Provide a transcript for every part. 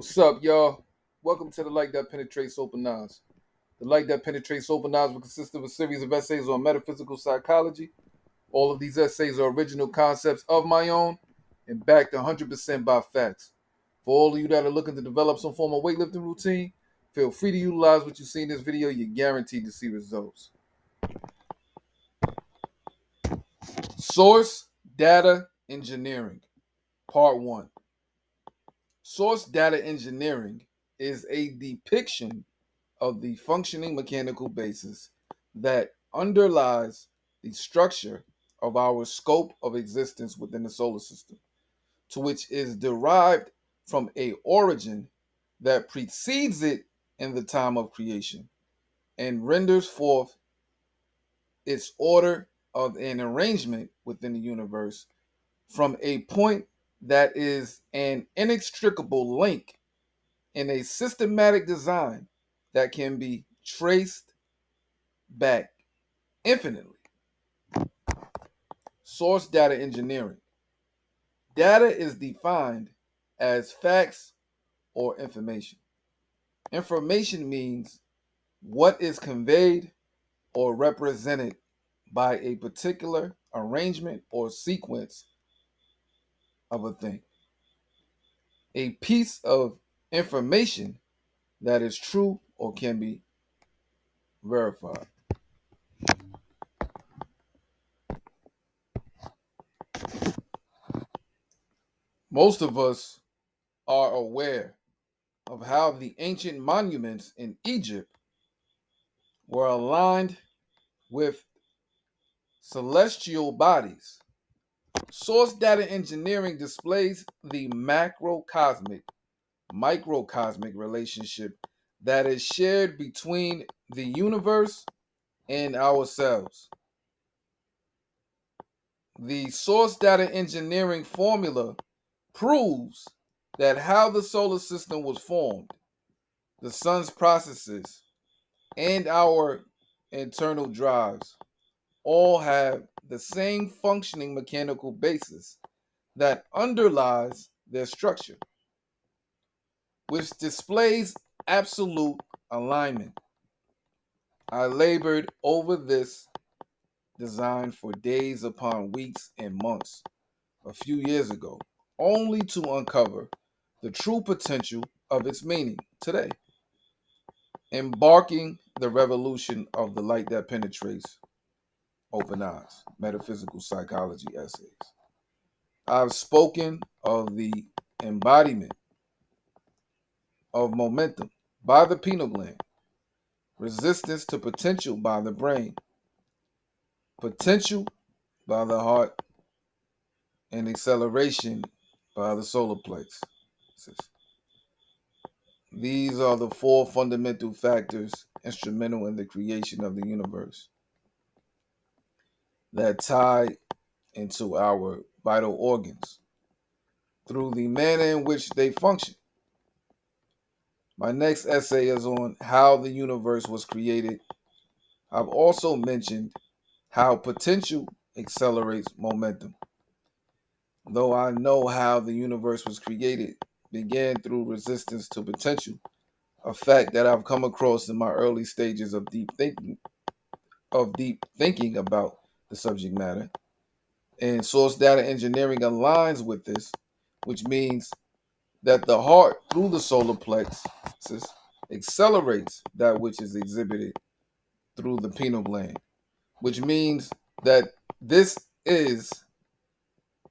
What's up, y'all? Welcome to the Light That Penetrates Open Eyes. The Light That Penetrates Open Eyes will consist of a series of essays on metaphysical psychology. All of these essays are original concepts of my own and backed 100% by facts. For all of you that are looking to develop some form of weightlifting routine, feel free to utilize what you see in this video. You're guaranteed to see results. Source Data Engineering, Part 1. Source data engineering is a depiction of the functioning mechanical basis that underlies the structure of our scope of existence within the solar system, to which is derived from a origin that precedes it in the time of creation and renders forth its order of an arrangement within the universe from a point that is an inextricable link in a systematic design that can be traced back infinitely. Source data engineering. Data is defined as facts or information. Information means what is conveyed or represented by a particular arrangement or sequence of a thing. A piece of information that is true or can be verified. Most of us are aware of how the ancient monuments in Egypt were aligned with celestial bodies. Source data engineering displays the macrocosmic, microcosmic relationship that is shared between the universe and ourselves. The source data engineering formula proves that how the solar system was formed, the sun's processes, and our internal drives all have the same functioning mechanical basis that underlies their structure, which displays absolute alignment. I labored over this design for days upon weeks and months a few years ago, only to uncover the true potential of its meaning today. Embarking the revolution of the light that penetrates open eyes, metaphysical psychology essays. I've spoken of the embodiment of momentum by the pineal gland, resistance to potential by the brain, potential by the heart, and acceleration by the solar plexus. These are the four fundamental factors instrumental in the creation of the universe that tie into our vital organs through the manner in which they function. My next essay is on how the universe was created. I've also mentioned how potential accelerates momentum. Though I know how the universe was created began through resistance to potential, a fact that I've come across in my early stages of deep thinking about the subject matter. And source data engineering aligns with this, which means that the heart through the solar plexus accelerates that which is exhibited through the pineal gland, which means that this is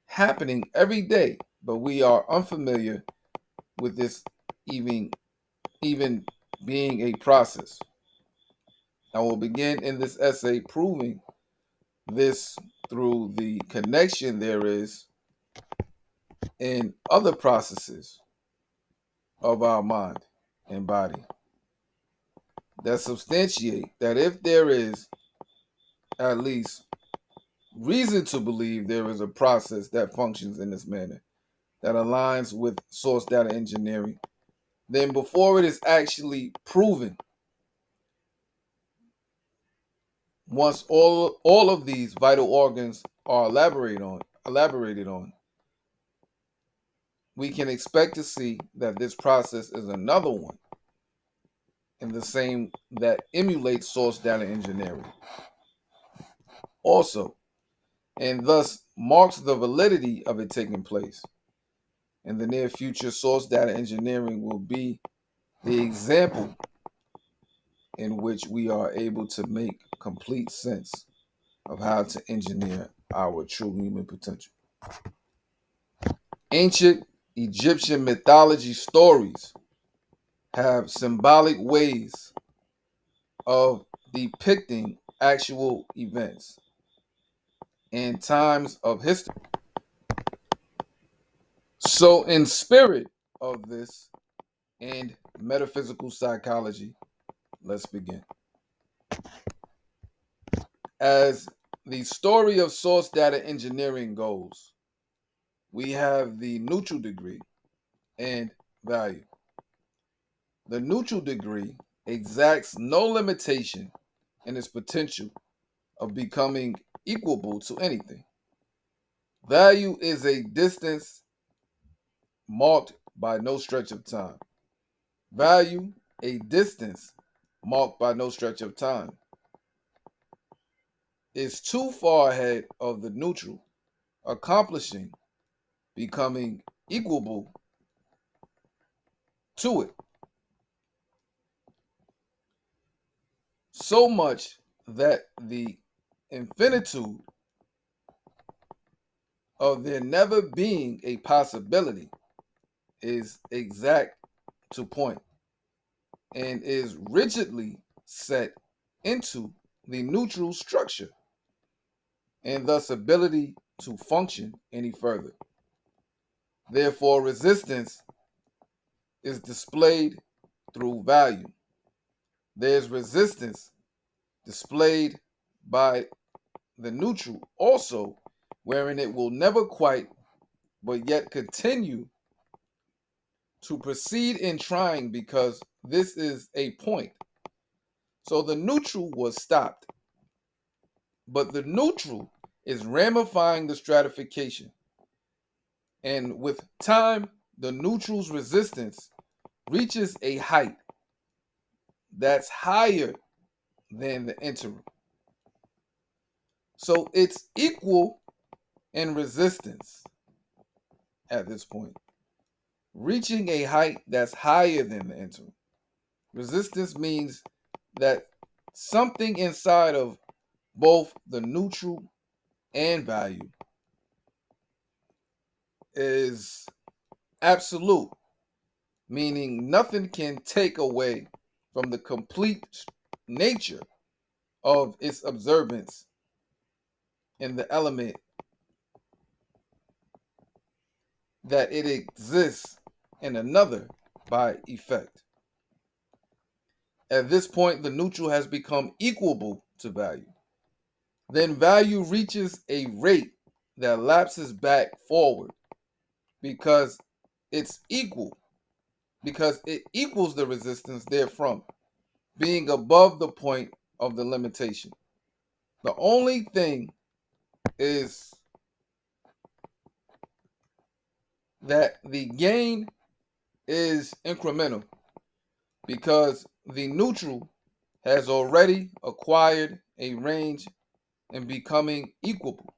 happening every day, but we are unfamiliar with this even being a process. I will begin in this essay proving this through the connection there is in other processes of our mind and body that substantiate that if there is at least reason to believe there is a process that functions in this manner that aligns with source data engineering, then before it is actually proven, once all of these vital organs are elaborated on, we can expect to see that this process is another one in the same that emulates source data engineering. Also, and thus marks the validity of it taking place. In the near future, source data engineering will be the example in which we are able to make complete sense of how to engineer our true human potential. Ancient Egyptian mythology stories have symbolic ways of depicting actual events and times of history. So, in spirit of this and metaphysical psychology, let's begin. As the story of source data engineering goes, we have the neutral degree and value. The neutral degree exacts no limitation in its potential of becoming equable to anything. Value is a distance marked by no stretch of time. Value, a distance marked by no stretch of time, is too far ahead of the neutral, accomplishing becoming equable to it. So much that the infinitude of there never being a possibility is exact to point and is rigidly set into the neutral structure and thus ability to function any further. Therefore, resistance is displayed through value. There's resistance displayed by the neutral also, wherein it will never quite but yet continue to proceed in trying because this is a point. So the neutral was stopped, but the neutral is ramifying the stratification. And with time, the neutral's resistance reaches a height that's higher than the interim. So it's equal in resistance at this point, reaching a height that's higher than the interim. Resistance means that something inside of both the neutral and value is absolute, meaning nothing can take away from the complete nature of its observance in the element that it exists in another by effect. At this point, the neutral has become equable to value. Then value reaches a rate that lapses back forward because it's equal, because it equals the resistance therefrom, being above the point of the limitation. The only thing is that the gain is incremental because the neutral has already acquired a range in becoming equable.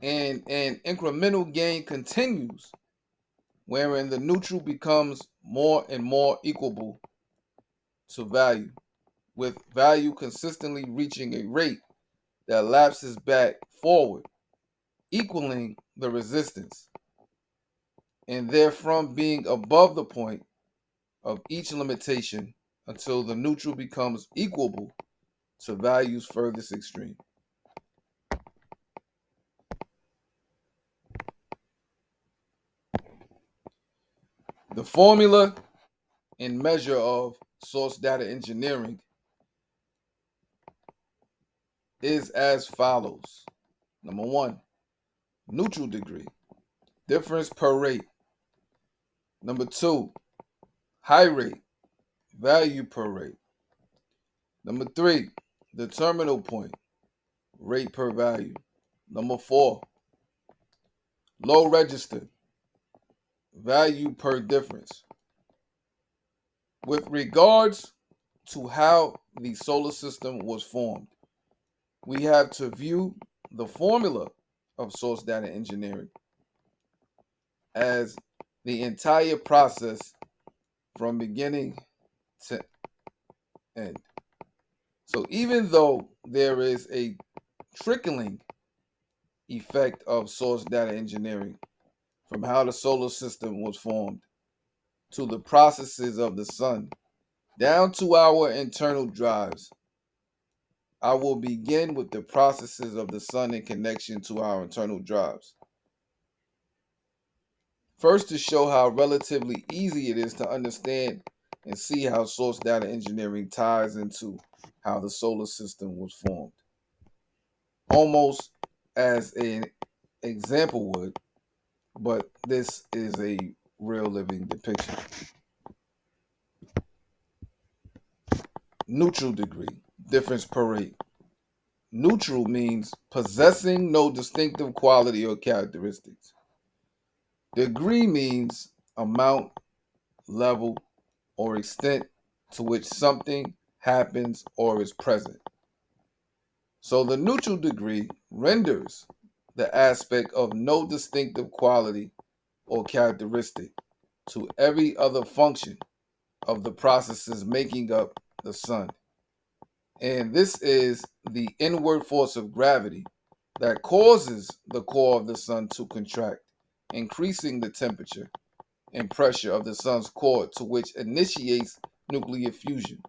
And an incremental gain continues, wherein the neutral becomes more and more equable to value, with value consistently reaching a rate that lapses back forward, equaling the resistance, and therefrom being above the point of each limitation until the neutral becomes equable to value's furthest extreme. The formula and measure of source data engineering is as follows. Number one, neutral degree, difference per rate. Number two, high rate, value per rate. Number three, the terminal point, rate per value. Number four, Low register, value per difference. With regards to how the solar system was formed, we have to view the formula of source data engineering as the entire process from beginning to end. So even though there is a trickling effect of source data engineering from how the solar system was formed to the processes of the sun down to our internal drives, I will begin with the processes of the sun in connection to our internal drives. First, to show how relatively easy it is to understand and see how source data engineering ties into how the solar system was formed. Almost as an example would, but this is a real living depiction. Neutral degree, difference per rate. Neutral means possessing no distinctive quality or characteristics. Degree means amount, level, or extent to which something happens or is present. So the neutral degree renders the aspect of no distinctive quality or characteristic to every other function of the processes making up the sun. And this is the inward force of gravity that causes the core of the sun to contract, increasing the temperature and pressure of the sun's core, to which initiates nuclear fusion,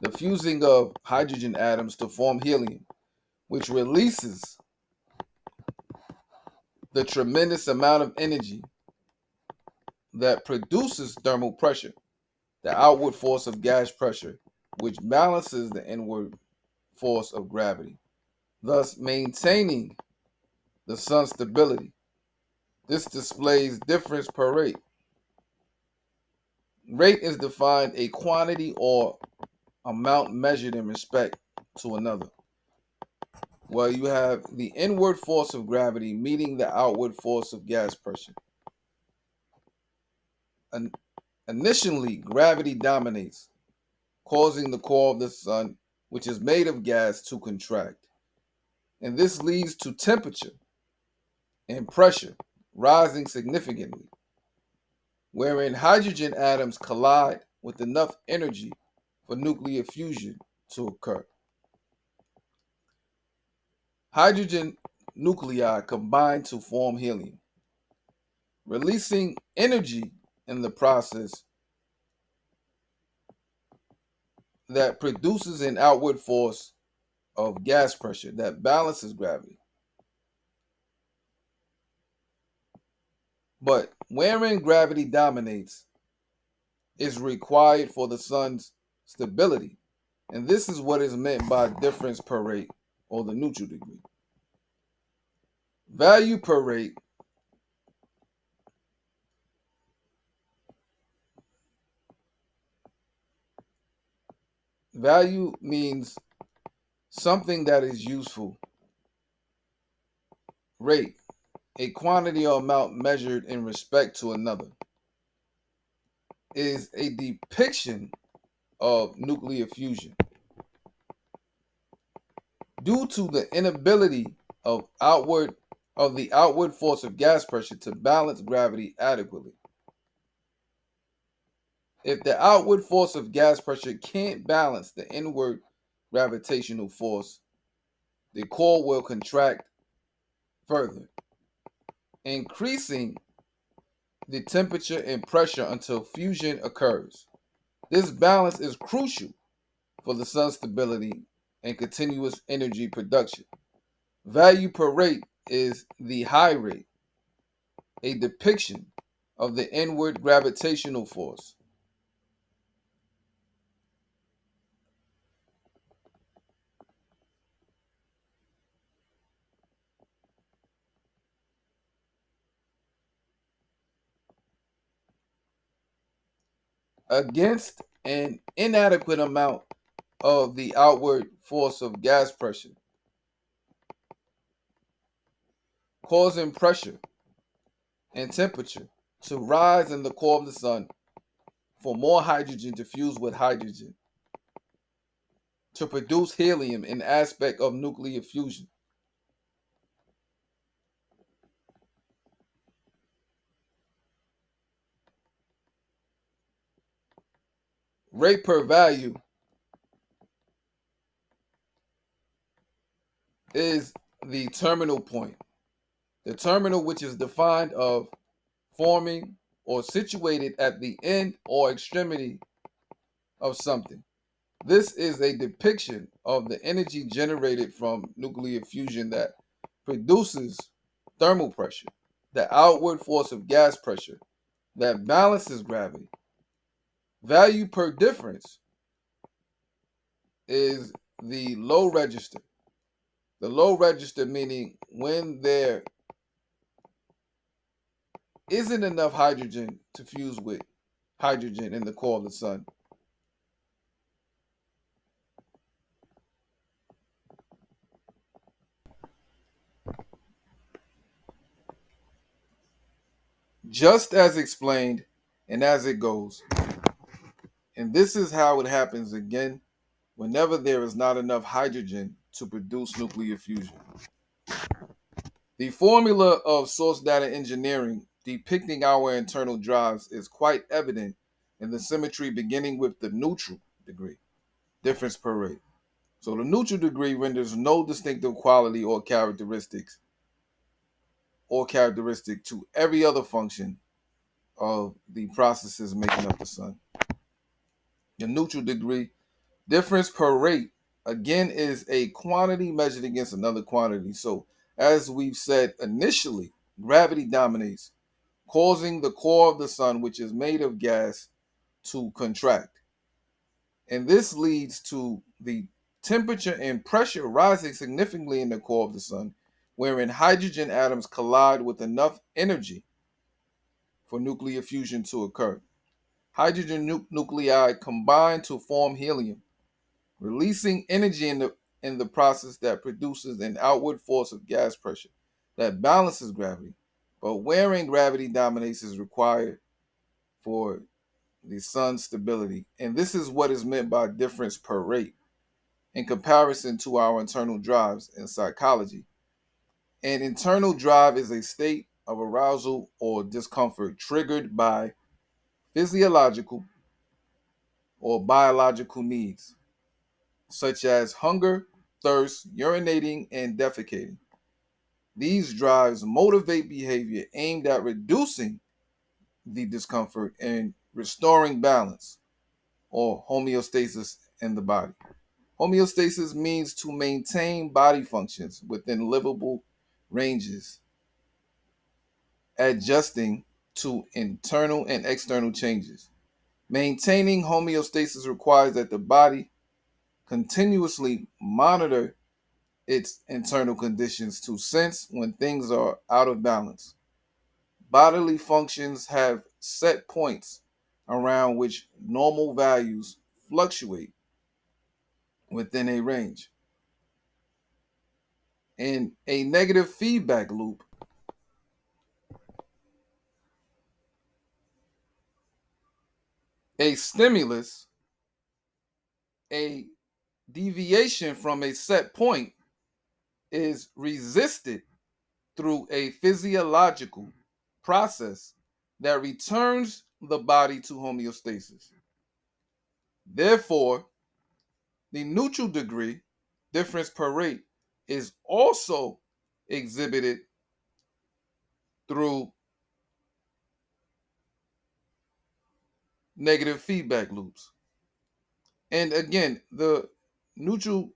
the fusing of hydrogen atoms to form helium, which releases the tremendous amount of energy that produces thermal pressure, the outward force of gas pressure, which balances the inward force of gravity, thus maintaining the sun's stability. This displays difference per rate. Rate is defined a quantity or amount measured in respect to another. Well, you have the inward force of gravity meeting the outward force of gas pressure. Initially, gravity dominates, causing the core of the sun, which is made of gas, to contract. And this leads to temperature and pressure rising significantly, wherein hydrogen atoms collide with enough energy for nuclear fusion to occur. Hydrogen nuclei combine to form helium, releasing energy in the process that produces an outward force of gas pressure that balances gravity. But wherein gravity dominates is required for the sun's stability. And this is what is meant by difference per rate, or the neutral degree. Value per rate value means something that is useful. Rate, a quantity or amount measured in respect to another, is a depiction of nuclear fusion. Due to the inability of the outward force of gas pressure to balance gravity adequately. If the outward force of gas pressure can't balance the inward gravitational force, the core will contract further, increasing the temperature and pressure until fusion occurs. This balance is crucial for the sun's stability and continuous energy production. Value per rate is the high rate, a depiction of the inward gravitational force. Against an inadequate amount of the outward force of gas pressure, causing pressure and temperature to rise in the core of the sun for more hydrogen to fuse with hydrogen to produce helium, an aspect of nuclear fusion. Rate per value is the terminal point. The terminal, which is defined of forming or situated at the end or extremity of something. This is a depiction of the energy generated from nuclear fusion that produces thermal pressure, the outward force of gas pressure that balances gravity. Value per difference is the low register. The low register meaning when there isn't enough hydrogen to fuse with hydrogen in the core of the sun. Just as explained and as it goes. And this is how it happens again whenever there is not enough hydrogen to produce nuclear fusion. The formula of source data engineering depicting our internal drives is quite evident in the symmetry beginning with the neutral degree, difference per rate. So the neutral degree renders no distinctive quality or characteristic to every other function of the processes making up the sun. The neutral degree, difference per rate, again is a quantity measured against another quantity. So as we've said initially, gravity dominates, causing the core of the sun, which is made of gas, to contract. And this leads to the temperature and pressure rising significantly in the core of the sun, wherein hydrogen atoms collide with enough energy for nuclear fusion to occur. Hydrogen nuclei combine to form helium, releasing energy in the process that produces an outward force of gas pressure that balances gravity. But wherein gravity dominates is required for the sun's stability. And this is what is meant by difference per rate in comparison to our internal drives in psychology. An internal drive is a state of arousal or discomfort triggered by physiological or biological needs, such as hunger, thirst, urinating, and defecating. These drives motivate behavior aimed at reducing the discomfort and restoring balance or homeostasis in the body. Homeostasis means to maintain body functions within livable ranges, adjusting to internal and external changes. Maintaining homeostasis requires that the body continuously monitor its internal conditions to sense when things are out of balance. Bodily functions have set points around which normal values fluctuate within a range. In a negative feedback loop, a stimulus, a deviation from a set point, is resisted through a physiological process that returns the body to homeostasis. Therefore, the neutral degree, difference per rate, is also exhibited through negative feedback loops. And again, the neutral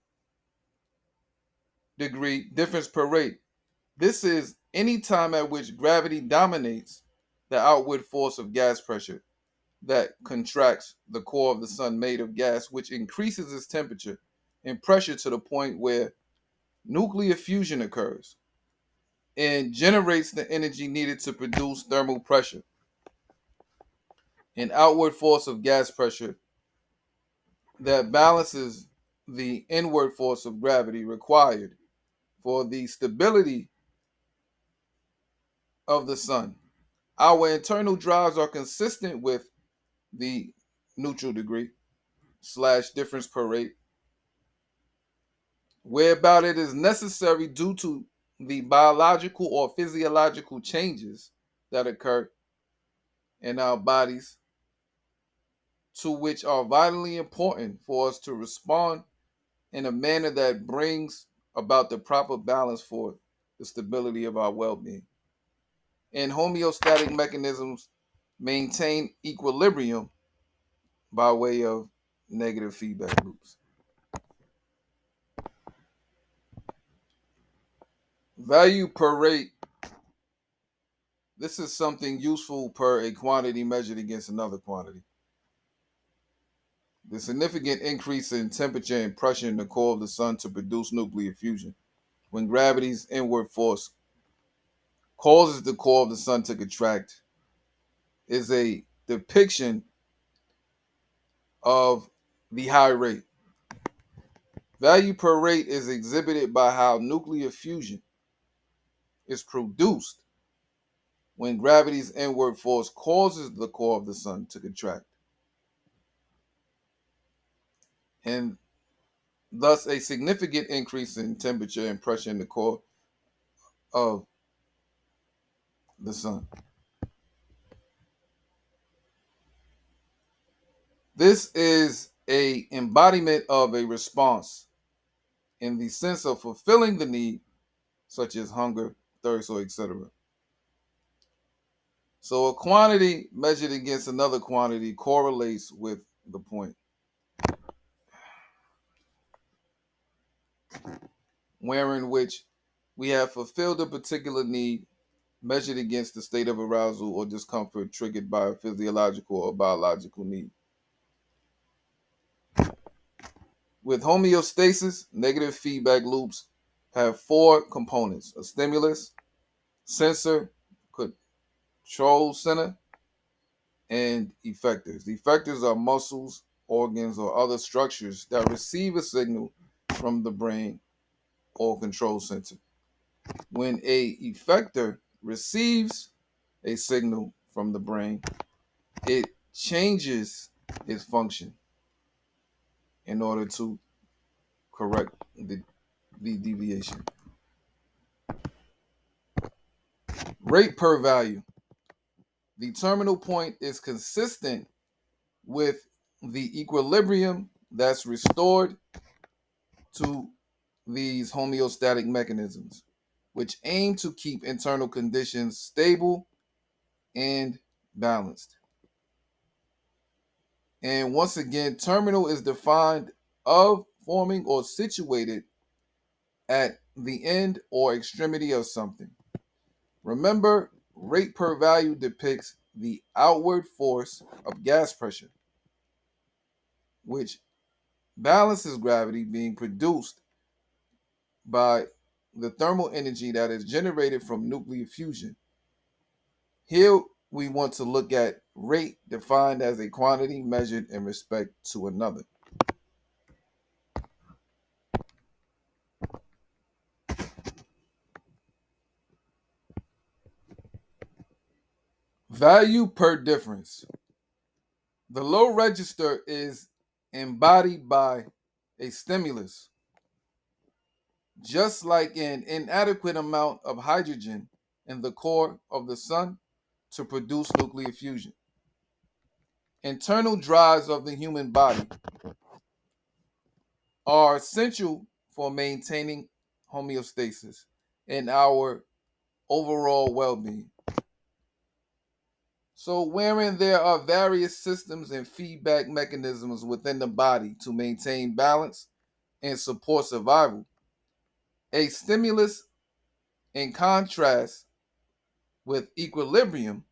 degree, difference per rate, this is any time at which gravity dominates the outward force of gas pressure that contracts the core of the sun made of gas, which increases its temperature and pressure to the point where nuclear fusion occurs and generates the energy needed to produce thermal pressure, an outward force of gas pressure that balances the inward force of gravity required for the stability of the sun. Our internal drives are consistent with the neutral degree / difference per rate, whereby it is necessary due to the biological or physiological changes that occur in our bodies, to which are vitally important for us to respond in a manner that brings about the proper balance for the stability of our well-being. And homeostatic mechanisms maintain equilibrium by way of negative feedback loops. Value per rate. This is something useful per a quantity measured against another quantity. The significant increase in temperature and pressure in the core of the sun to produce nuclear fusion, when gravity's inward force causes the core of the sun to contract, is a depiction of the high rate. Value per rate is exhibited by how nuclear fusion is produced when gravity's inward force causes the core of the sun to contract, and thus a significant increase in temperature and pressure in the core of the sun. This is a embodiment of a response in the sense of fulfilling the need, such as hunger, thirst, or etc. So a quantity measured against another quantity correlates with the point, wherein which we have fulfilled a particular need measured against the state of arousal or discomfort triggered by a physiological or biological need. With homeostasis, negative feedback loops have four components: a stimulus, sensor, control center, and effectors. The effectors are muscles, organs, or other structures that receive a signal from the brain or control center. When a effector receives a signal from the brain, it changes its function in order to correct the deviation. Rate per value. The terminal point is consistent with the equilibrium that's restored to these homeostatic mechanisms, which aim to keep internal conditions stable and balanced. And once again, terminal is defined of forming or situated at the end or extremity of something. Remember, rate per value depicts the outward force of gas pressure, which balances gravity being produced by the thermal energy that is generated from nuclear fusion. Here we want to look at rate defined as a quantity measured in respect to another. Value per difference. The low register is embodied by a stimulus, just like an inadequate amount of hydrogen in the core of the sun to produce nuclear fusion. Internal drives of the human body are essential for maintaining homeostasis and our overall well-being. So, wherein there are various systems and feedback mechanisms within the body to maintain balance and support survival, a stimulus, in contrast with equilibrium,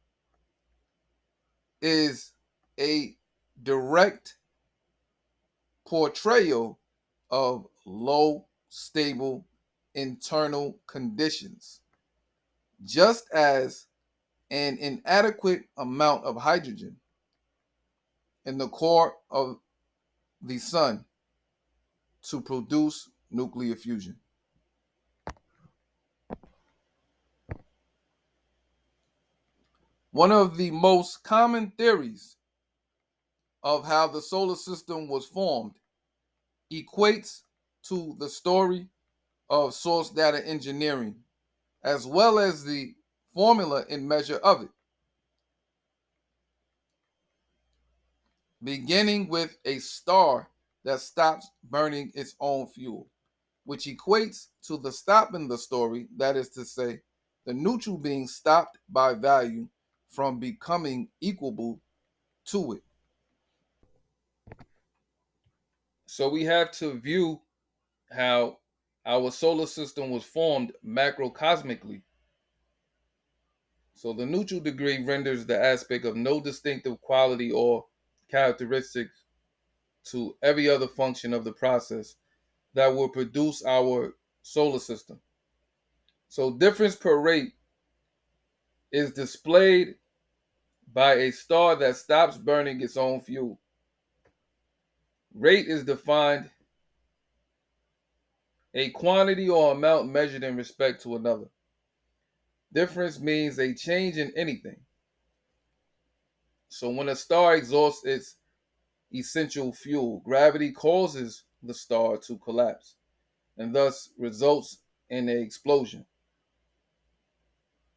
is a direct portrayal of low, stable internal conditions, just as an inadequate amount of hydrogen in the core of the sun to produce nuclear fusion. One of the most common theories of how the solar system was formed equates to the story of source data engineering, as well as the formula and measure of it, beginning with a star that stops burning its own fuel, which equates to the stop in the story, that is to say, the neutral being stopped by value from becoming equable to it. So we have to view how our solar system was formed macrocosmically. So the neutral degree renders the aspect of no distinctive quality or characteristics to every other function of the process that will produce our solar system. So difference per rate is displayed by a star that stops burning its own fuel. Rate is defined a quantity or amount measured in respect to another. Difference means a change in anything. So when a star exhausts its essential fuel, gravity causes the star to collapse and thus results in an explosion.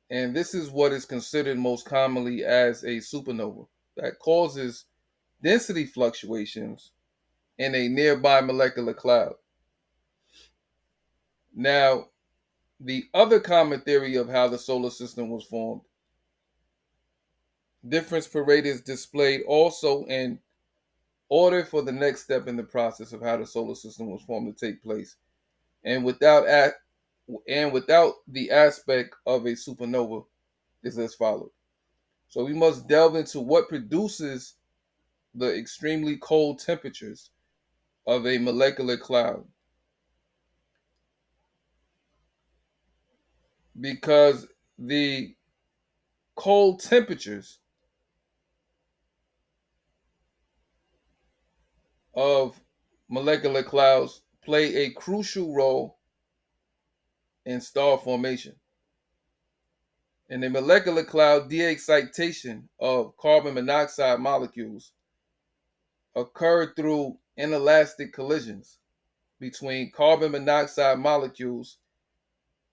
And this is what is considered most commonly as a supernova that causes density fluctuations in a nearby molecular cloud. Now, the other common theory of how the solar system was formed, difference per rate is displayed also in order for the next step in the process of how the solar system was formed to take place, and without the aspect of a supernova is as follows. So we must delve into what produces the extremely cold temperatures of a molecular cloud, because the cold temperatures of molecular clouds play a crucial role in star formation. In a molecular cloud, de-excitation of carbon monoxide molecules occur through inelastic collisions between carbon monoxide molecules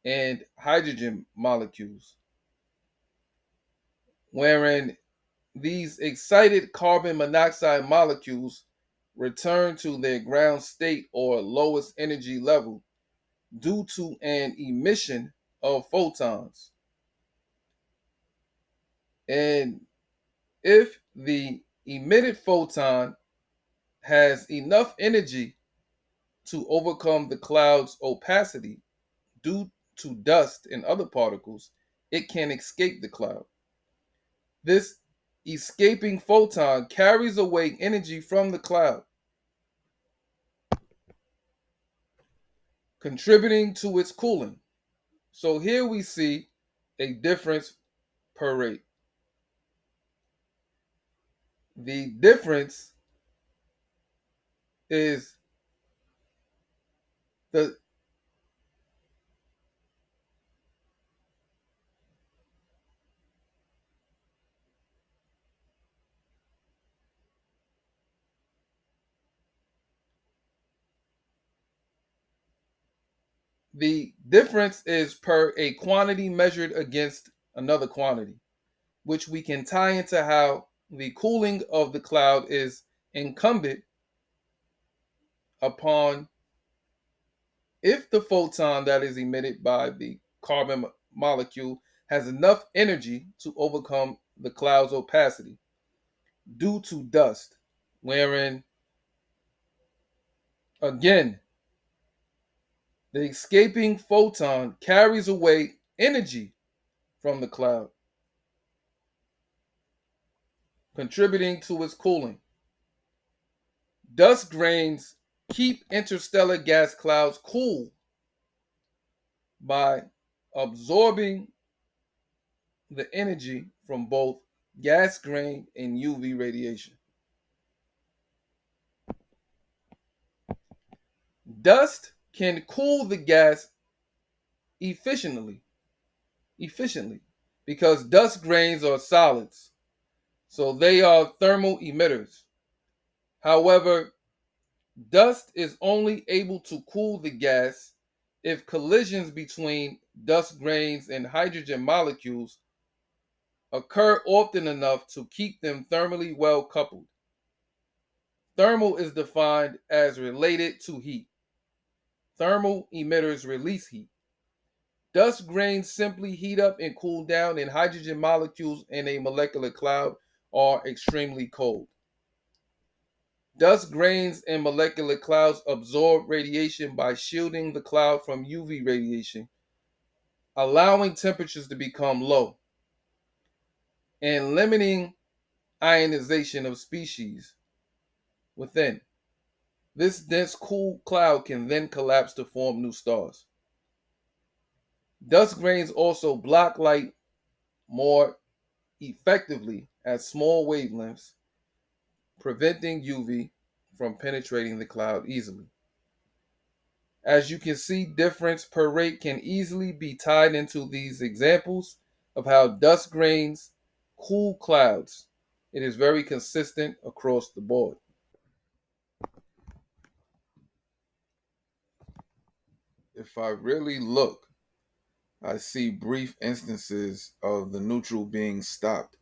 and hydrogen molecules, wherein these excited carbon monoxide molecules return to their ground state or lowest energy level due to an emission of photons. And if the emitted photon has enough energy to overcome the cloud's opacity due to dust and other particles, it can escape the cloud. This escaping photon carries away energy from the cloud, contributing to its cooling. So here we see a difference per rate. The difference is the the difference is per a quantity measured against another quantity, which we can tie into how the cooling of the cloud is incumbent upon if the photon that is emitted by the carbon molecule has enough energy to overcome the cloud's opacity due to dust, wherein, again, the escaping photon carries away energy from the cloud, contributing to its cooling. Dust grains keep interstellar gas clouds cool by absorbing the energy from both gas grain and UV radiation. Dust can cool the gas efficiently, efficiently, because dust grains are solids, so they are thermal emitters. However, dust is only able to cool the gas if collisions between dust grains and hydrogen molecules occur often enough to keep them thermally well coupled. Thermal is defined as related to heat. Thermal emitters release heat. Dust grains simply heat up and cool down, and hydrogen molecules in a molecular cloud are extremely cold. Dust grains and molecular clouds absorb radiation by shielding the cloud from UV radiation, allowing temperatures to become low and limiting ionization of species within. This dense, cool cloud can then collapse to form new stars. Dust grains also block light more effectively at small wavelengths, preventing UV from penetrating the cloud easily. As you can see, difference per rate can easily be tied into these examples of how dust grains cool clouds. It is very consistent across the board. If I really look, I see brief instances of the neutral being stopped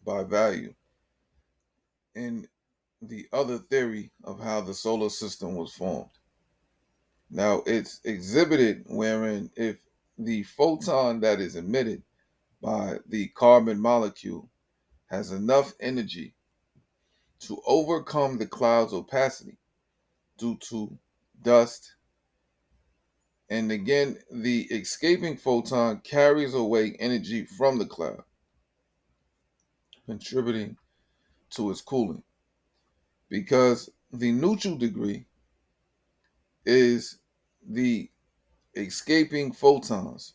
by value in the other theory of how the solar system was formed. Now, it's exhibited wherein if the photon that is emitted by the carbon molecule has enough energy to overcome the cloud's opacity due to dust, and again, the escaping photon carries away energy from the cloud, contributing to its cooling. Because the neutral degree is the escaping photons,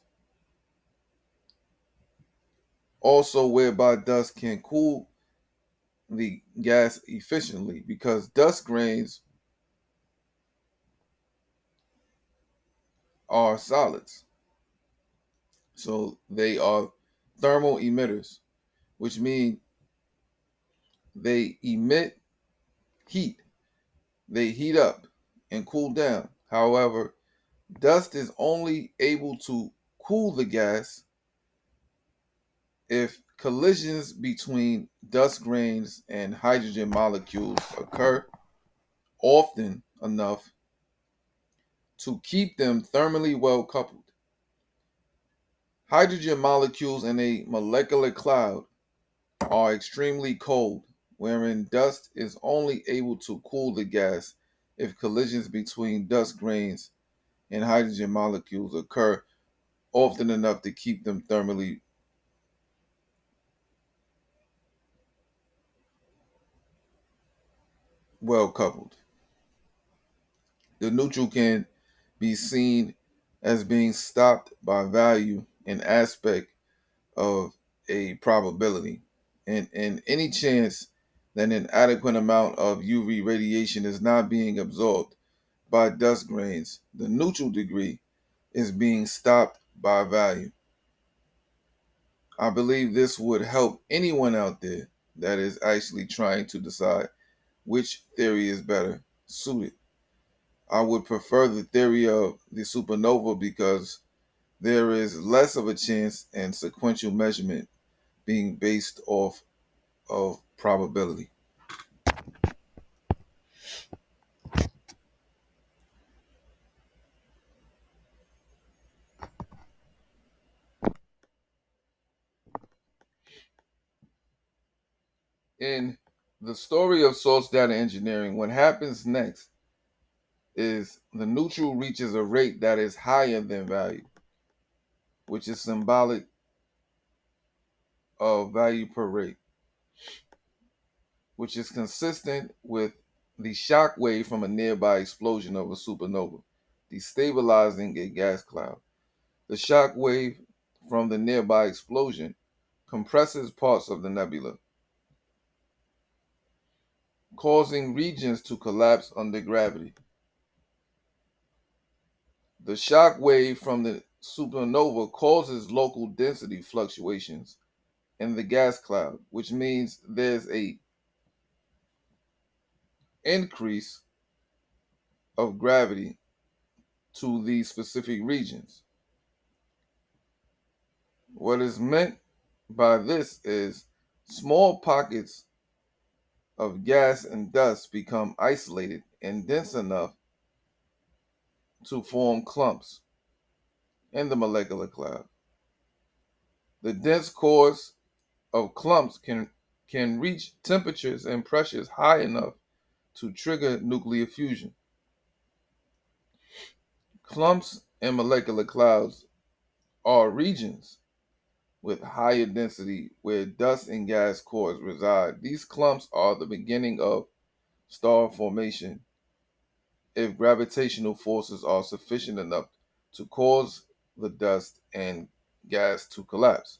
also whereby dust can cool the gas efficiently because dust grains are solids. So they are thermal emitters, which means they emit heat. They heat up and cool down. However, dust is only able to cool the gas if collisions between dust grains and hydrogen molecules occur often enough to keep them thermally well coupled. Hydrogen molecules in a molecular cloud are extremely cold, wherein dust is only able to cool the gas if collisions between dust grains and hydrogen molecules occur often enough to keep them thermally well coupled. The neutral can be seen as being stopped by value and aspect of a probability. And in any chance that an adequate amount of UV radiation is not being absorbed by dust grains, the neutral degree is being stopped by value. I believe this would help anyone out there that is actually trying to decide which theory is better suited. I would prefer the theory of the supernova because there is less of a chance and sequential measurement being based off of probability. In the story of source data engineering, what happens next is the neutral reaches a rate that is higher than value, which is symbolic of value per rate, which is consistent with the shock wave from a nearby explosion of a supernova, destabilizing a gas cloud. The shock wave from the nearby explosion compresses parts of the nebula, causing regions to collapse under gravity. The shock wave from the supernova causes local density fluctuations in the gas cloud, which means there's a increase of gravity to these specific regions. What is meant by this is small pockets of gas and dust become isolated and dense enough to form clumps in the molecular cloud. The dense cores of clumps can reach temperatures and pressures high enough to trigger nuclear fusion. Clumps and molecular clouds are regions with higher density where dust and gas cores reside. These clumps are the beginning of star formation if gravitational forces are sufficient enough to cause the dust and gas to collapse.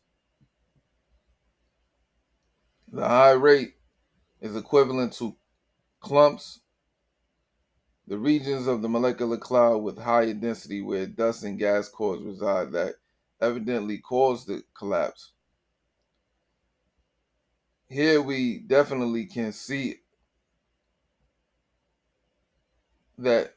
The high rate is equivalent to clumps, the regions of the molecular cloud with higher density where dust and gas cores reside that evidently cause the collapse. Here we definitely can see that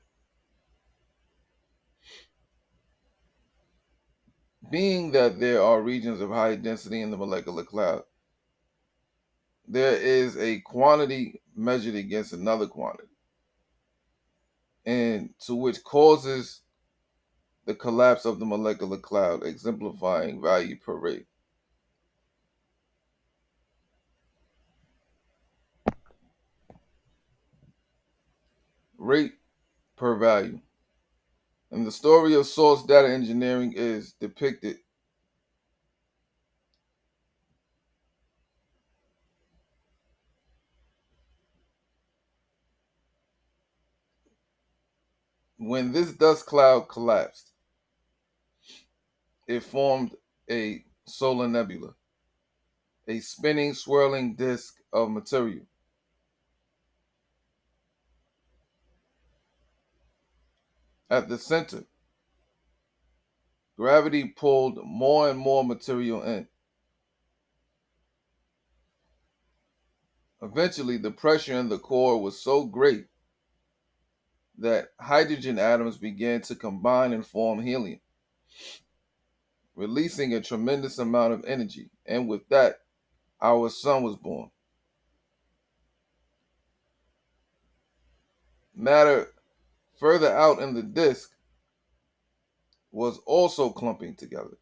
being that there are regions of high density in the molecular cloud, there is a quantity measured against another quantity, and to which causes the collapse of the molecular cloud, exemplifying value per rate. Rate per value. And the story of source data engineering is depicted when this dust cloud collapsed. It formed a solar nebula, a spinning, swirling disk of material. At the center, gravity pulled more and more material in. Eventually, the pressure in the core was so great that hydrogen atoms began to combine and form helium, releasing a tremendous amount of energy. And with that, our sun was born. Matter further out in the disk was also clumping together.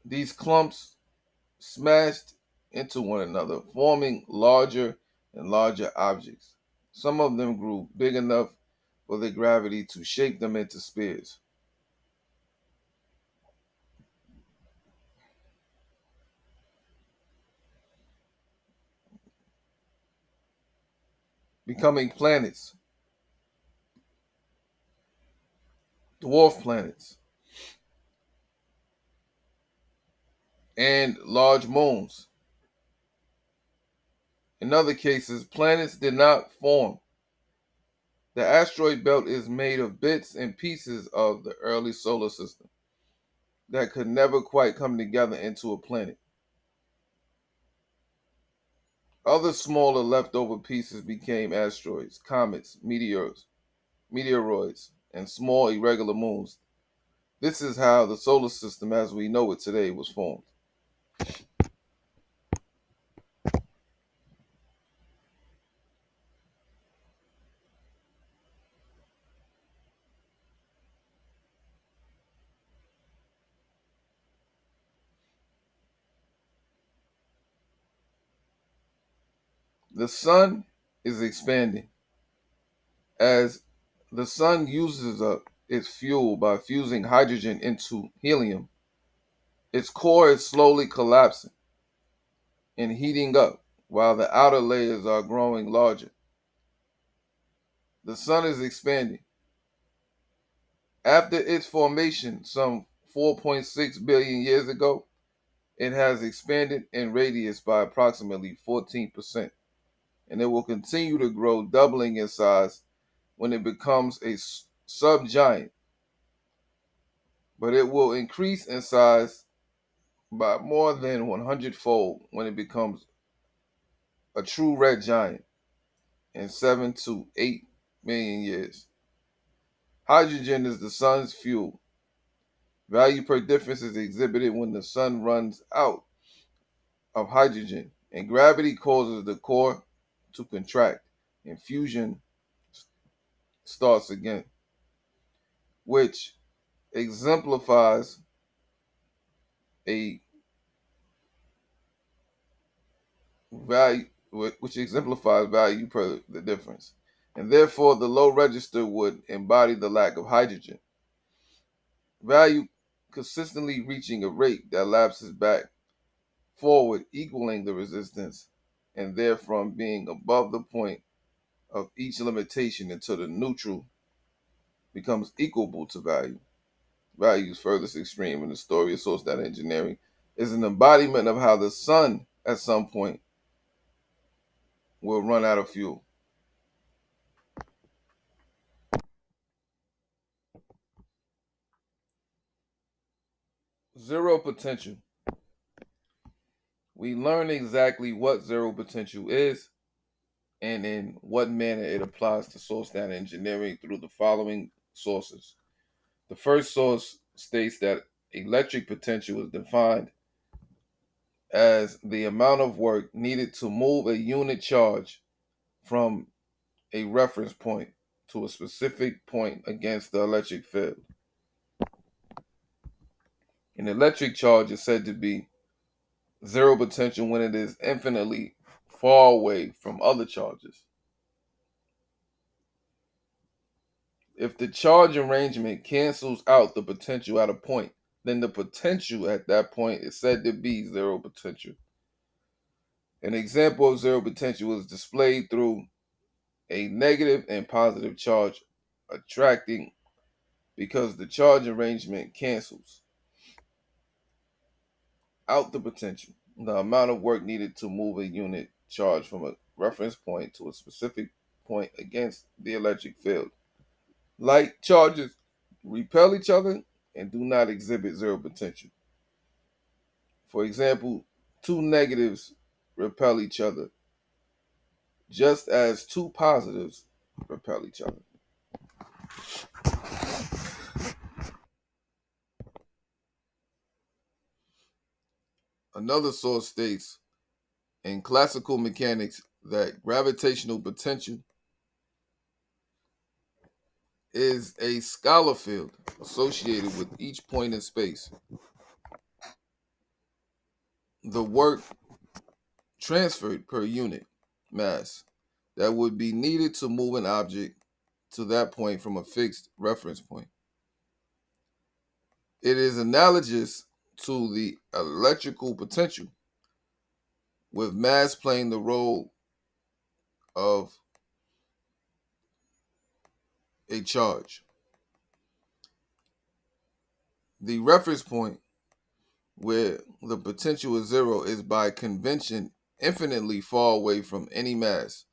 These clumps smashed into one another, forming larger and larger objects. Some of them grew big enough for the gravity to shape them into spheres. Becoming planets, dwarf planets, and large moons. In other cases, planets did not form. The asteroid belt is made of bits and pieces of the early solar system that could never quite come together into a planet. Other smaller leftover pieces became asteroids, comets, meteoroids, and small irregular moons. This is how the solar system as we know it today was formed. The sun is expanding. As the sun uses up its fuel by fusing hydrogen into helium, its core is slowly collapsing and heating up while the outer layers are growing larger. The sun is expanding. After its formation some 4.6 billion years ago, it has expanded in radius by approximately 14%, and it will continue to grow, doubling in size when it becomes a subgiant, but it will increase in size by more than 100-fold when it becomes a true red giant in 7 to 8 million years. Hydrogen is the sun's fuel. Value per difference is exhibited when the sun runs out of hydrogen and gravity causes the core to contract and fusion starts again, which exemplifies a value per the difference. And therefore the low register would embody the lack of hydrogen. Value consistently reaching a rate that lapses back forward, equaling the resistance, and therefrom being above the point of each limitation until the neutral becomes equable to value. Value's furthest extreme in the story of source data engineering is an embodiment of how the sun at some point will run out of fuel. Zero potential. We learn exactly what zero potential is and in what manner it applies to source data engineering through the following sources. The first source states that electric potential is defined as the amount of work needed to move a unit charge from a reference point to a specific point against the electric field. An electric charge is said to be zero potential when it is infinitely far away from other charges. If the charge arrangement cancels out the potential at a point, then the potential at that point is said to be zero potential. An example of zero potential is displayed through a negative and positive charge attracting because the charge arrangement cancels out the potential, the amount of work needed to move a unit charge from a reference point to a specific point against the electric field. Like charges repel each other and do not exhibit zero potential. For example, two negatives repel each other, just as two positives repel each other. Another source states in classical mechanics that gravitational potential is a scalar field associated with each point in space. The work transferred per unit mass that would be needed to move an object to that point from a fixed reference point. It is analogous to the electrical potential, with mass playing the role of a charge. The reference point where the potential is zero is by convention infinitely far away from any mass,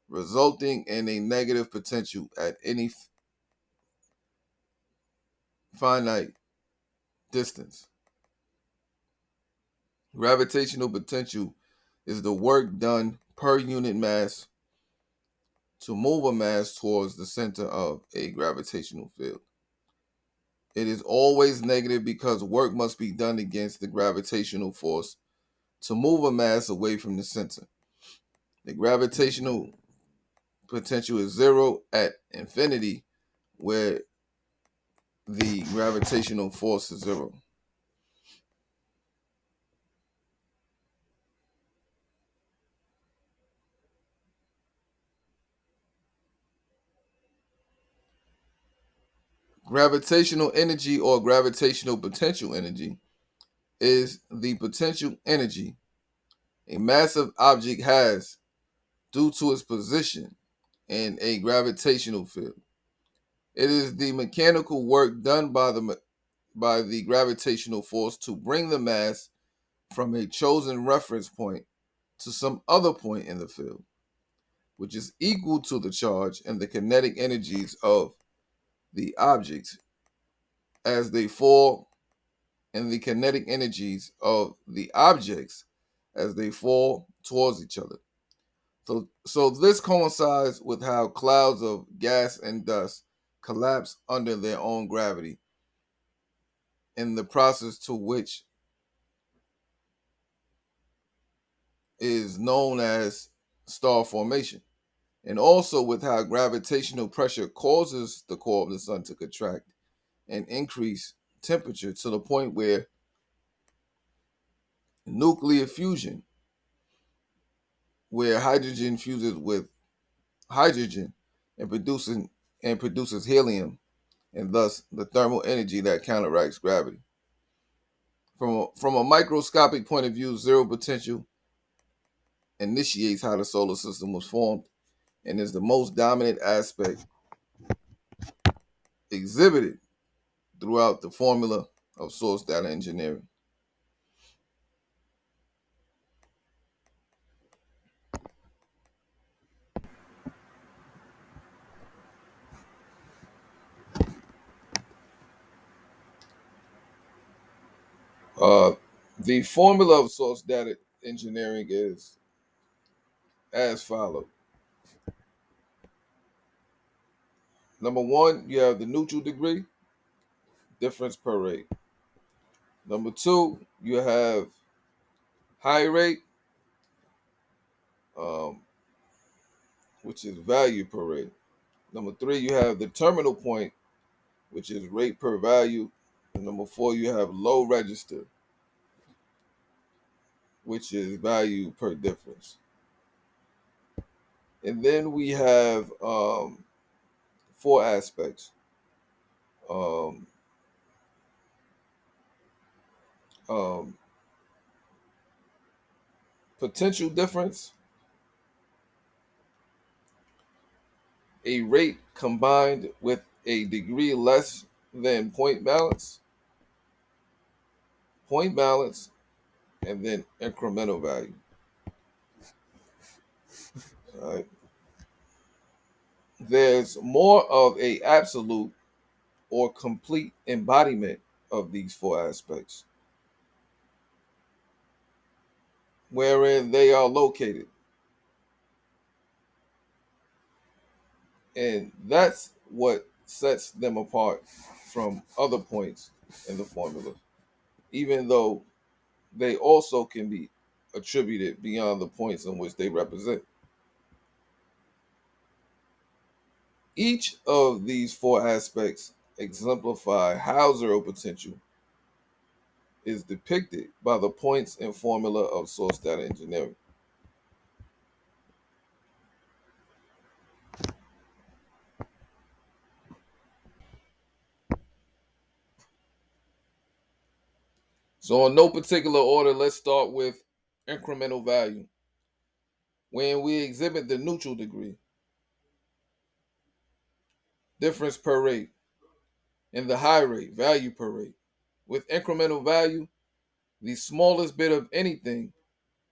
resulting in a negative potential at any finite distance. Gravitational potential is the work done per unit mass to move a mass towards the center of a gravitational field. It is always negative because work must be done against the gravitational force to move a mass away from the center. The gravitational potential is zero at infinity, where the gravitational force is zero. Gravitational energy or gravitational potential energy is the potential energy a massive object has due to its position in a gravitational field. It is the mechanical work done by the gravitational force to bring the mass from a chosen reference point to some other point in the field, which is equal to the charge and the kinetic energies of the objects as they fall and the kinetic energies of the objects as they fall towards each other. So this coincides with how clouds of gas and dust collapse under their own gravity in the process to which is known as star formation, and also with how gravitational pressure causes the core of the sun to contract and increase temperature to the point where nuclear fusion, where hydrogen fuses with hydrogen and produces helium, and thus the thermal energy that counteracts gravity. From a microscopic point of view, zero potential initiates how the solar system was formed and is the most dominant aspect exhibited throughout the formula of source data engineering. Uh, the formula of source data engineering is as follows. Number one, you have the neutral degree, difference per rate. Number two, you have high rate, um, which is value per rate. Number three, you have the terminal point, which is rate per value. And number four, you have low register, which is value per difference. And then we have four aspects. Um, um, Potential difference, a rate combined with a degree less than point balance, and then incremental value. All right. There's more of a absolute or complete embodiment of these four aspects, wherein they are located. And that's what sets them apart from other points in the formula, even though they also can be attributed beyond the points in which they represent. Each of these four aspects exemplify how zero potential is depicted by the points and formula of source data engineering. So, in no particular order, let's start with incremental value. When we exhibit the neutral degree, difference per rate, and the high rate, value per rate. With incremental value, the smallest bit of anything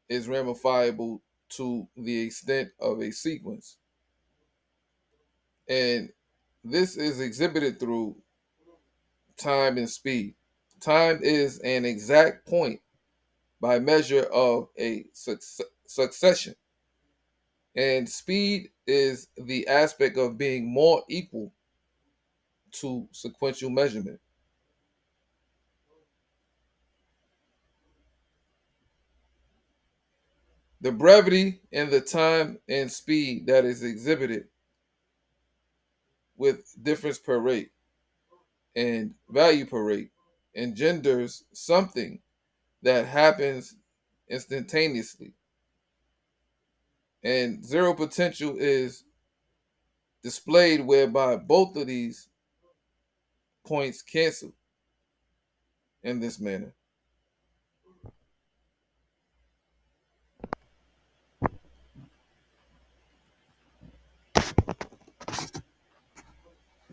is ramifiable to the extent of a sequence. And this is exhibited through time and speed. Time is an exact point by measure of a succession, and speed is the aspect of being more equal to sequential measurement. The brevity and the time and speed that is exhibited with difference per rate and value per rate engenders something that happens instantaneously. And zero potential is displayed whereby both of these points cancel in this manner.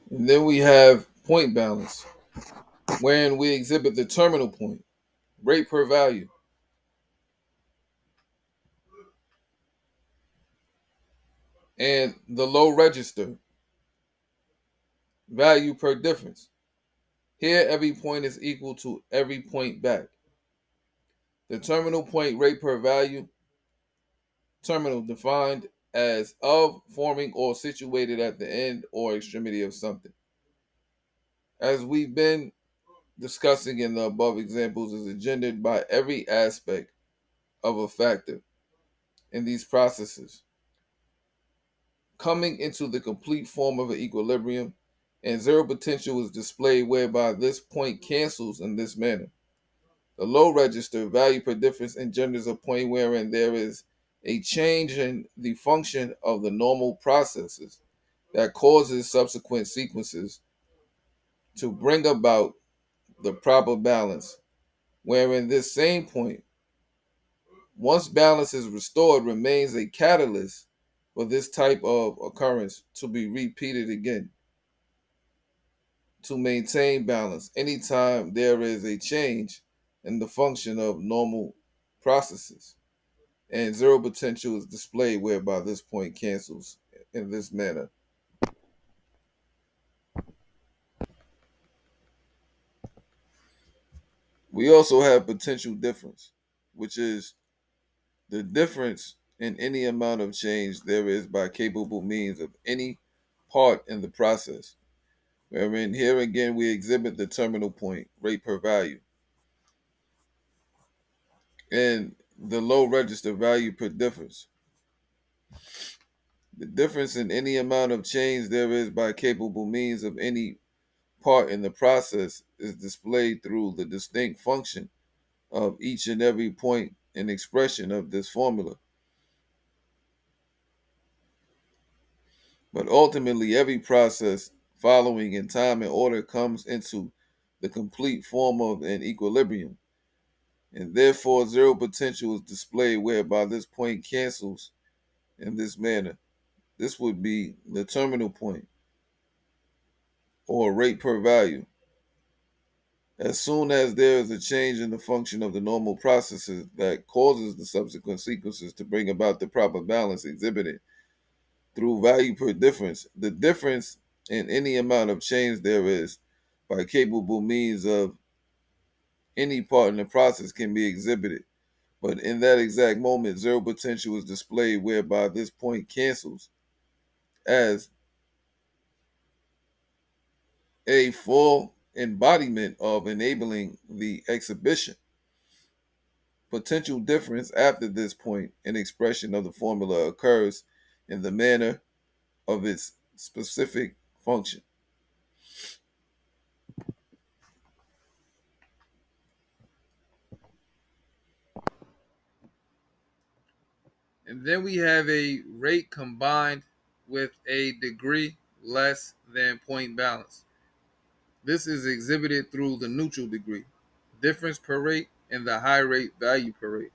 And then we have point balance, wherein we exhibit the terminal point, rate per value, and the low register, value per difference. Here, every point is equal to every point back. The terminal point rate per value, terminal defined as of, forming, or situated at the end or extremity of something. As we've been discussing in the above examples, is engendered by every aspect of a factor in these processes, coming into the complete form of an equilibrium, and zero potential is displayed whereby this point cancels in this manner. The low register value per difference engenders a point wherein there is a change in the function of the normal processes that causes subsequent sequences to bring about the proper balance, wherein this same point, once balance is restored, remains a catalyst for this type of occurrence to be repeated again to maintain balance anytime there is a change in the function of normal processes. And zero potential is displayed whereby this point cancels in this manner. We also have potential difference, which is the difference in any amount of change there is by capable means of any part in the process, wherein here again we exhibit the terminal point, rate per value, and the low register value per difference. The difference in any amount of change there is by capable means of any part in the process is displayed through the distinct function of each and every point and expression of this formula. But ultimately, every process following in time and order comes into the complete form of an equilibrium, and therefore zero potential is displayed whereby this point cancels in this manner. This would be the terminal point or rate per value. As soon as there is a change in the function of the normal processes that causes the subsequent sequences to bring about the proper balance exhibited through value per difference, the difference in any amount of change there is by capable means of any part in the process can be exhibited. But in that exact moment, zero potential is displayed whereby this point cancels as a full embodiment of enabling the exhibition. Potential difference after this point in expression of the formula occurs in the manner of its specific function. And then we have a rate combined with a degree less than point balance. This is exhibited through the neutral degree, difference per rate, and the high rate value per rate.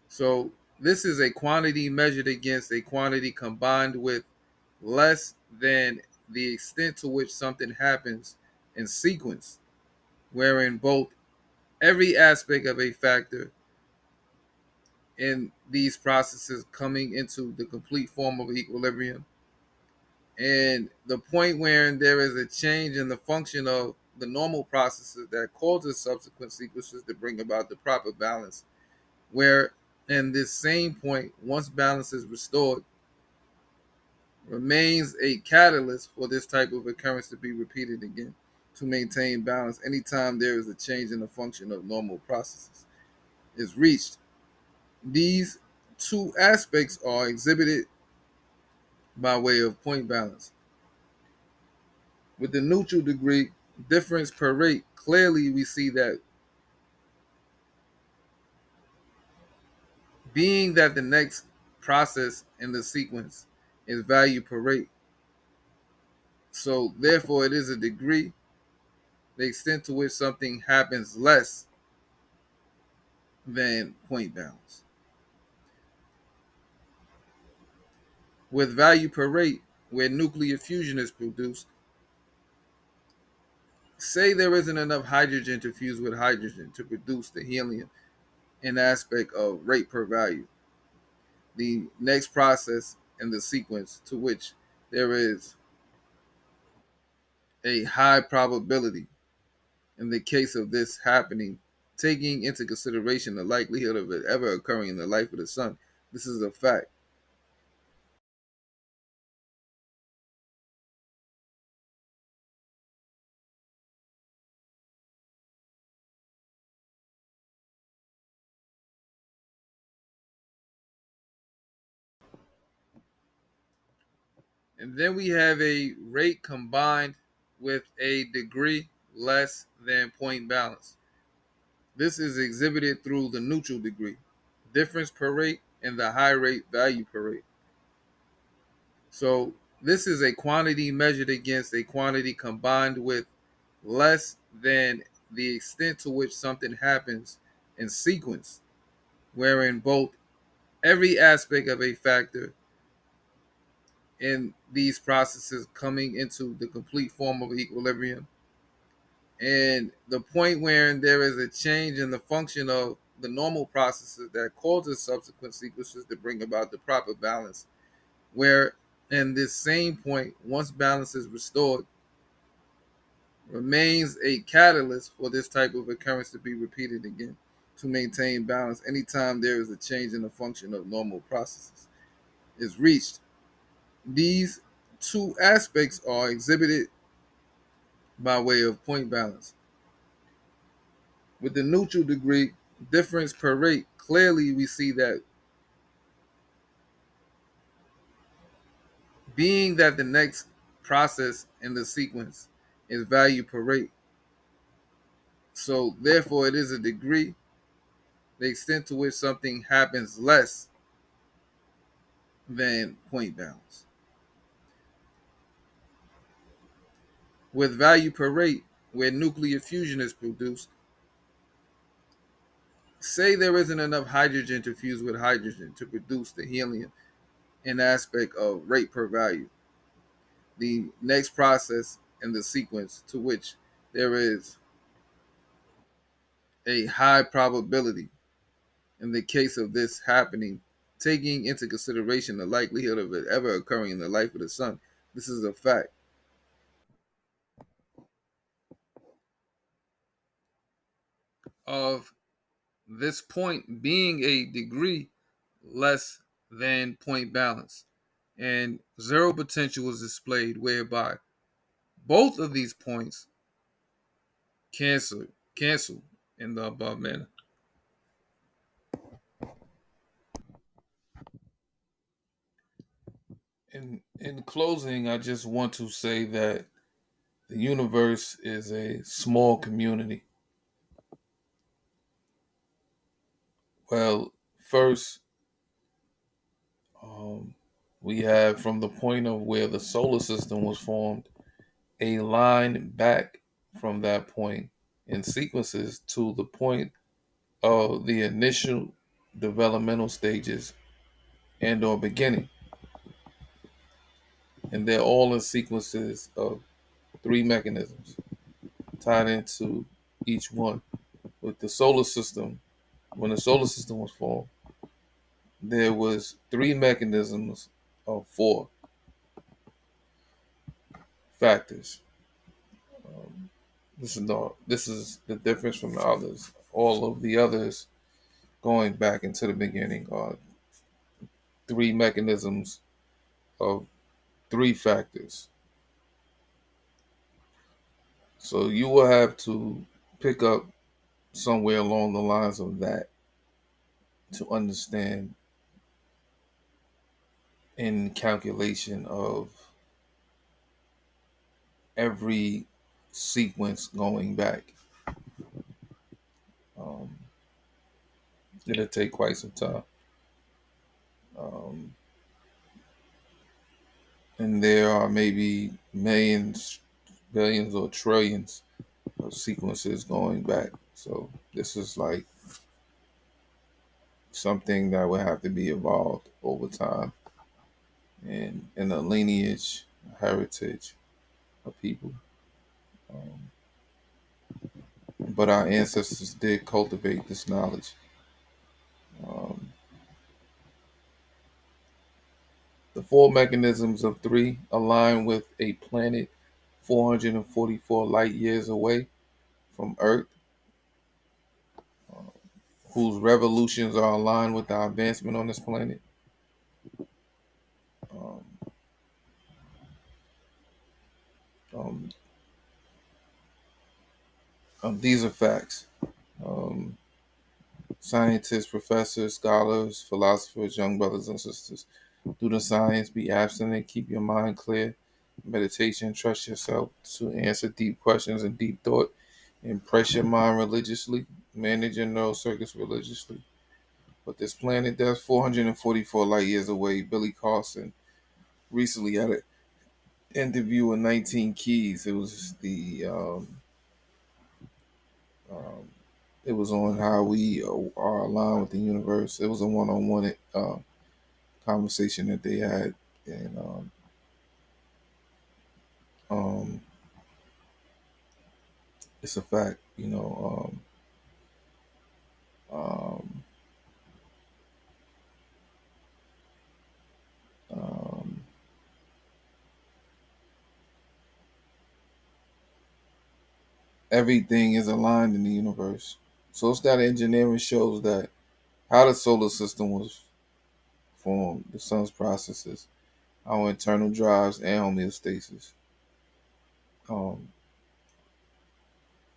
So this is a quantity measured against a quantity combined with less than the extent to which something happens in sequence, wherein both every aspect of a factor in these processes coming into the complete form of equilibrium, and the point wherein there is a change in the function of the normal processes that causes subsequent sequences to bring about the proper balance, where in this same point, once balance is restored, remains a catalyst for this type of occurrence to be repeated again to maintain balance anytime there is a change in the function of normal processes is reached. These two aspects are exhibited by way of point balance. With the neutral degree, difference per rate, clearly we see that being that the next process in the sequence is value per rate, so therefore it is a degree, the extent to which something happens less than point balance. With value per rate, where nuclear fusion is produced, say there isn't enough hydrogen to fuse with hydrogen to produce the helium in aspect of rate per value. The next process in the sequence to which there is a high probability in the case of this happening, taking into consideration the likelihood of it ever occurring in the life of the sun. This is a fact. And then we have a rate combined with a degree less than point balance. This is exhibited through the neutral degree, difference per rate, and the high rate value per rate. So this is a quantity measured against a quantity combined with less than the extent to which something happens in sequence, wherein both every aspect of a factor in these processes coming into the complete form of equilibrium, and the point where there is a change in the function of the normal processes that causes subsequent sequences to bring about the proper balance, where in this same point, once balance is restored, remains a catalyst for this type of occurrence to be repeated again to maintain balance anytime there is a change in the function of normal processes is reached. These two aspects are exhibited by way of point balance. With the neutral degree, difference per rate, clearly we see that being that the next process in the sequence is value per rate, so therefore it is a degree, the extent to which something happens less than point balance. With value per rate, where nuclear fusion is produced, say there isn't enough hydrogen to fuse with hydrogen to produce the helium in aspect of rate per value. The next process in the sequence to which there is a high probability in the case of this happening, taking into consideration the likelihood of it ever occurring in the life of the sun. This is a fact. Of this point being a degree less than point balance, and zero potential is displayed, whereby both of these points cancel in the above manner. In closing, I just want to say that the universe is a small community. Well, first, um, we have from the point of where the solar system was formed, a line back from that point in sequences to the point of the initial developmental stages and or beginning. And they're all in sequences of three mechanisms tied into each one. With the solar system, when the solar system was formed, there was three mechanisms of four factors. Um, this is the difference from the others. All of the others going back into the beginning are three mechanisms of three factors. So you will have to pick up somewhere along the lines of that to understand in calculation of every sequence going back. Um, it'll take quite some time. Um, and there are maybe millions, billions, or trillions of sequences going back. So this is like something that would have to be evolved over time and in a lineage, heritage of people. Um, but our ancestors did cultivate this knowledge. Um, the four mechanisms of three align with a planet 444 light years away from Earth, whose revolutions are aligned with our advancement on this planet. Um, um, these are facts. Um, Scientists, professors, scholars, philosophers, young brothers and sisters, do the science, be abstinent, keep your mind clear. Meditation, trust yourself to answer deep questions and deep thought. Impress your mind religiously, manage your neural circuits religiously. But this planet that's 444 light years away. Billy Carson recently had an interview with 19 Keys. Um, it was on how we are aligned with the universe. It was a one-on-one conversation that they had, and um, it's a fact. Um, um, Everything is aligned in the universe. So that engineering shows that how the solar system was formed, the sun's processes, our internal drives and homeostasis um,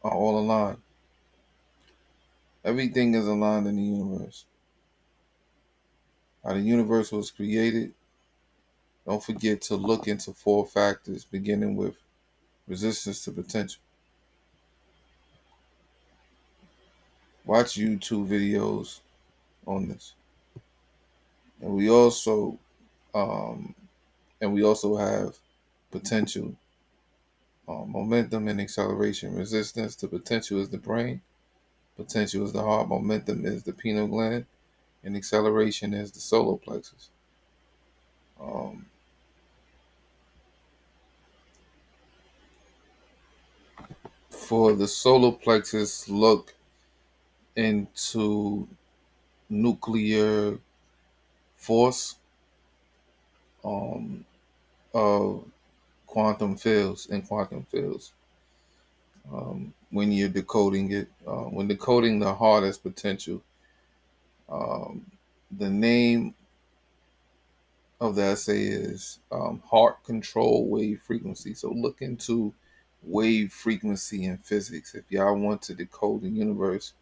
are all aligned. Everything is aligned in the universe. How the universe was created. Don't forget to look into 4 factors, beginning with resistance to potential. Watch YouTube videos on this, and um, we also have potential, momentum, and acceleration. Resistance to potential is the brain. Potential is the heart. Momentum is the pineal gland, and acceleration is the solar plexus. Um, for the solar plexus, look into nuclear force um, of quantum fields and quantum fields. When you're decoding it, when decoding the heart as potential, um, the name of the essay is heart control wave frequency. So look into wave frequency in physics if y'all want to decode the universe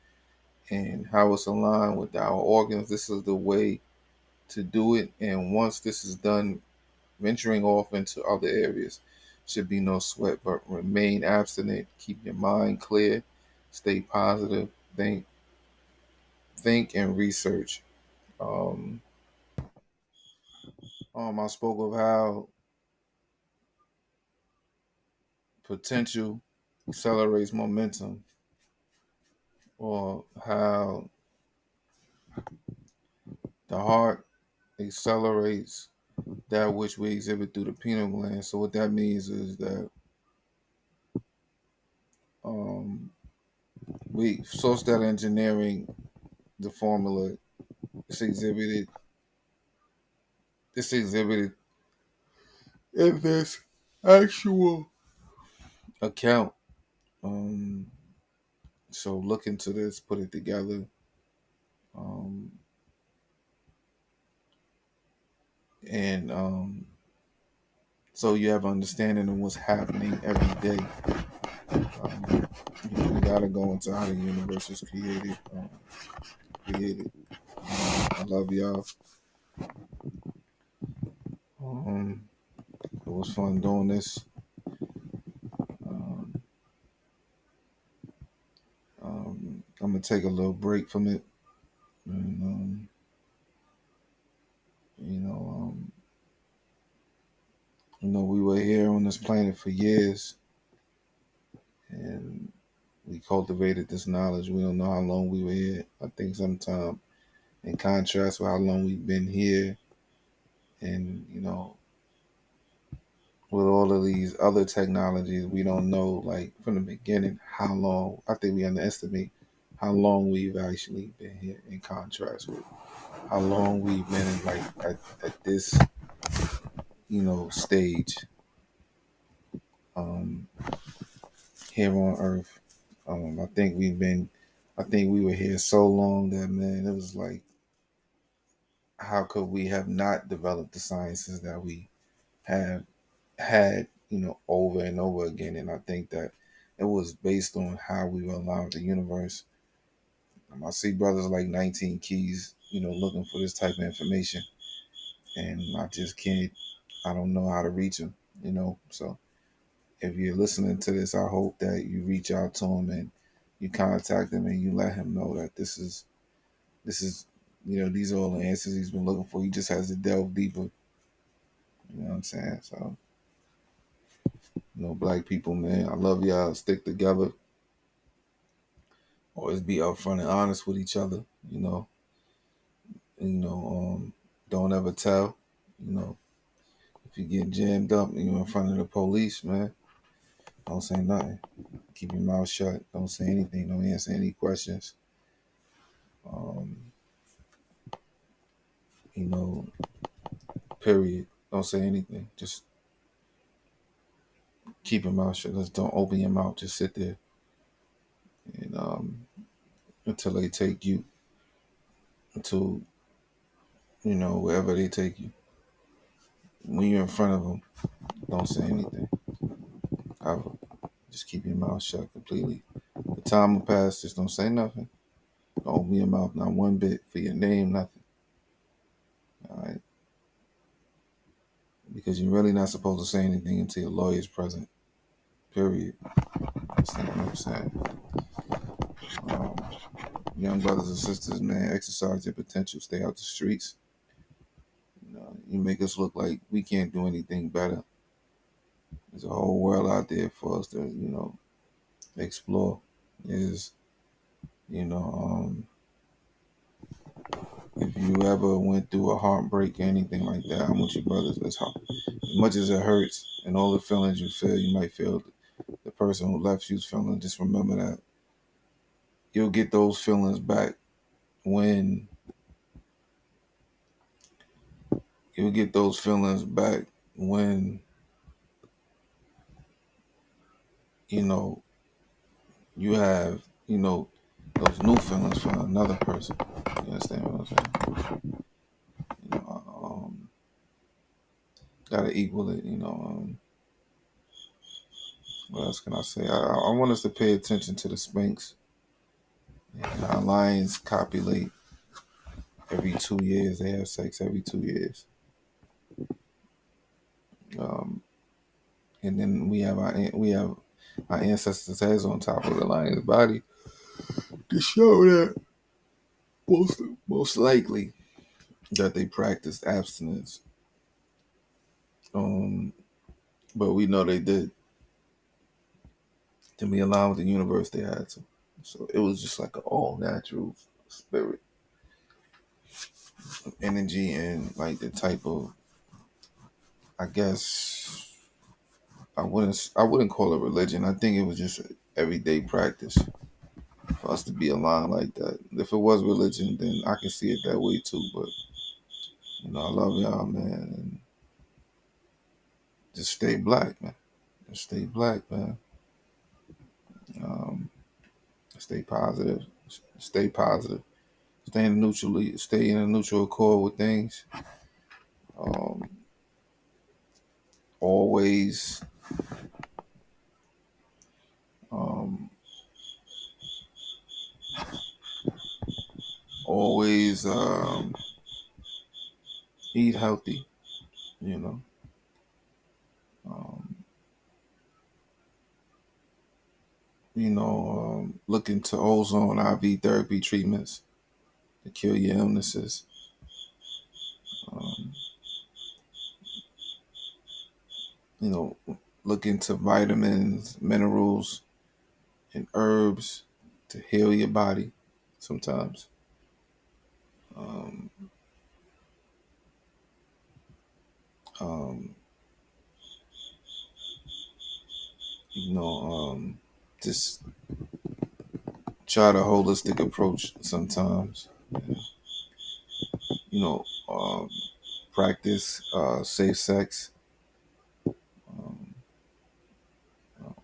and how it's aligned with our organs. This is the way to do it. And once this is done, venturing off into other areas should be no sweat, but remain abstinent, keep your mind clear, stay positive, think and research. um, I spoke of how potential accelerates momentum, or how the heart accelerates that which we exhibit through the pineal gland. So what that means is that um, we source data engineering, the formula, it's exhibited it's exhibited in this actual account. Um, so look into this, put it together. Um, and So you have understanding of what's happening every day. We gotta go into how the universe is created. I love y'all. It was fun doing this. Um, I'm gonna take a little break from it, and you know, um, we were here on this planet for years, and we cultivated this knowledge. We don't know how long we were here. I think sometime in contrast with how long we've been here, and with all of these other technologies, we don't know, like, from the beginning how long. I think we underestimate how long we've actually been here in contrast with how long we've been in, like, at this stage. um, here on Earth. I think we were here so long that, man, it was like, how could we have not developed the sciences that we have had, over and over again? And I think that it was based on how we were allowed the universe. I see brothers like 19 Keys, looking for this type of information, and I just can't. I don't know how to reach them, So if you're listening to this, I hope that you reach out to him and you contact him and you let him know that this is, these are all the answers he's been looking for. He just has to delve deeper. You know what I'm saying? So, black people, man, I love y'all. Stick together. Always be upfront and honest with each other. You know, don't ever tell. You know, if you get jammed up and you're in front of the police, man, don't say nothing. Keep your mouth shut. Don't say anything. Don't answer any questions. Um, you know, period. Don't say anything. Just keep your mouth shut. Just don't open your mouth. Just sit there and until they take you to wherever they take you. When you're in front of them, don't say anything. Ever. Just keep your mouth shut completely. The time will pass. Just don't say nothing. Don't open your mouth not one bit for your name, nothing. All right. Because you're really not supposed to say anything until your lawyer is present. Period. Understand what I'm saying? Um, young brothers and sisters, man, exercise your potential. Stay out the streets. You make us look like we can't do anything better. There's a whole world out there for us to, explore. Is you know, if you ever went through a heartbreak or anything like that, I want you brothers. As much as it hurts and all the feelings you feel, you might feel the person who left you's feeling. Just remember that you'll get those feelings back when you'll get those feelings back when you know you have those new feelings for another person. You understand what I'm saying? Gotta equal it. What else can I say? I want us to pay attention to the Sphinx. And our lions copulate every 2 years. They have sex every 2 years. Um, and then we have our ancestors' heads on top of the lion's body to show that most likely that they practiced abstinence. But we know they did. To be aligned with the universe, they had to. So it was just like an all natural spirit energy and like the type of, I guess, I wouldn't call it religion. I think it was just everyday practice for us to be aligned like that. If it was religion, then I can see it that way too. But I love y'all, man, and just stay black, man. Just stay black, man. Um, stay positive. Stay positive. Stay in a neutral accord with things. Um, always, um, always eat healthy. You know. Um, look into ozone IV therapy treatments to cure your illnesses. Um, you know, look into vitamins, minerals, and herbs to heal your body sometimes. Um, um, you know, just try the holistic approach sometimes. You know, practice safe sex. Um,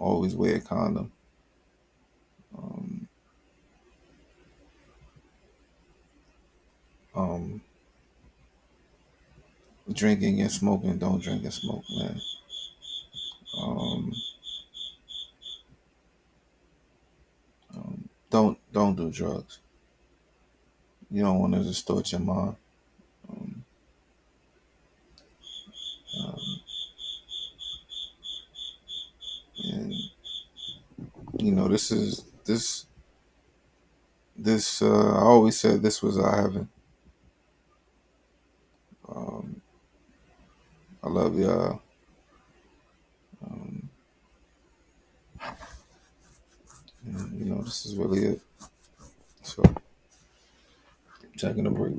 always wear a condom. Um, um, Drinking and smoking, don't drink and smoke, man. Um, don't do drugs. You don't want to distort your mind. Um, um, and this is this. I always said this was our heaven. Um, I love y'all. Um, and, this is really it. So taking a break.